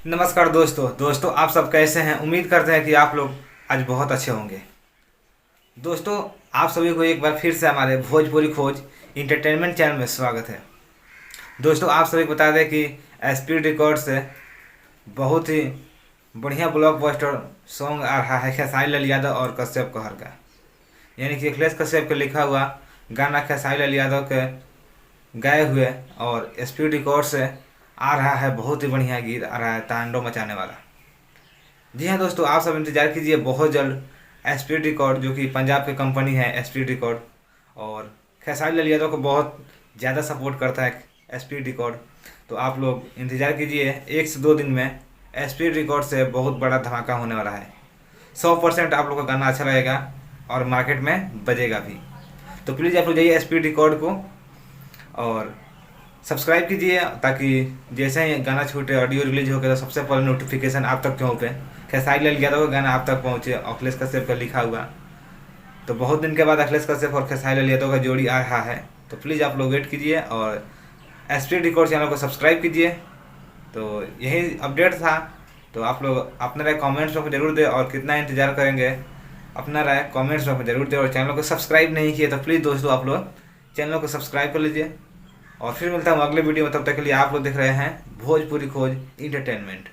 नमस्कार दोस्तों आप सब कैसे हैं। उम्मीद करते हैं कि आप लोग आज बहुत अच्छे होंगे। दोस्तों, आप सभी को एक बार फिर से हमारे भोजपुरी खोज इंटरटेनमेंट चैनल में स्वागत है। दोस्तों, आप सभी को बता दें कि एसपी रिकॉर्ड से बहुत ही बढ़िया ब्लॉकबस्टर सॉन्ग आ रहा है खेसारी लाल यादव और कश्यप कहर का, यानी कि अखिलेश कश्यप के लिखा हुआ गाना खेसारी लाल यादव के गाए हुए, और एसपी रिकॉर्ड से आ रहा है बहुत ही बढ़िया गीत आ रहा है, तांडव मचाने वाला। जी हाँ दोस्तों, आप सब इंतजार कीजिए बहुत जल्द एसपी रिकॉर्ड, जो कि पंजाब की कंपनी है एसपी रिकॉर्ड, और खेसारी लाल यादव को बहुत ज़्यादा सपोर्ट करता है एसपी रिकॉर्ड। तो आप लोग इंतजार कीजिए, 1 से 2 दिन में एसपी रिकॉर्ड से बहुत बड़ा धमाका होने वाला है। 100% आप लोग का गाना अच्छा लगेगा और मार्केट में बजेगा भी। तो प्लीज़ आप लोग जाइए एसपी रिकॉर्ड को और सब्सक्राइब कीजिए, ताकि जैसे ही गाना छूटे, ऑडियो रिलीज हो गया तो सबसे पहले नोटिफिकेशन आप तक पहुँचे, खेसारी लाल यादव का गाना आप तक पहुँचे, अखिलेश कश्यप का लिखा हुआ। तो बहुत दिन के बाद अखिलेश कश्यप और खेसारी लाल यादव का जोड़ी आ रहा है, तो प्लीज़ आप लोग वेट कीजिए और एसपी रिकॉर्ड चैनल को सब्सक्राइब कीजिए। तो यही अपडेट था। तो आप लोग अपना राय कमेंट्स में जरूर दें, और कितना इंतज़ार करेंगे अपना राय कमेंट्स में जरूर दें। और चैनल को सब्सक्राइब नहीं किए तो प्लीज़ दोस्तों आप लोग चैनल को सब्सक्राइब कर लीजिए। और फिर मिलता हूँ अगले वीडियो में, तब तक के लिए आप लोग देख रहे हैं भोजपुरी खोज इंटरटेनमेंट।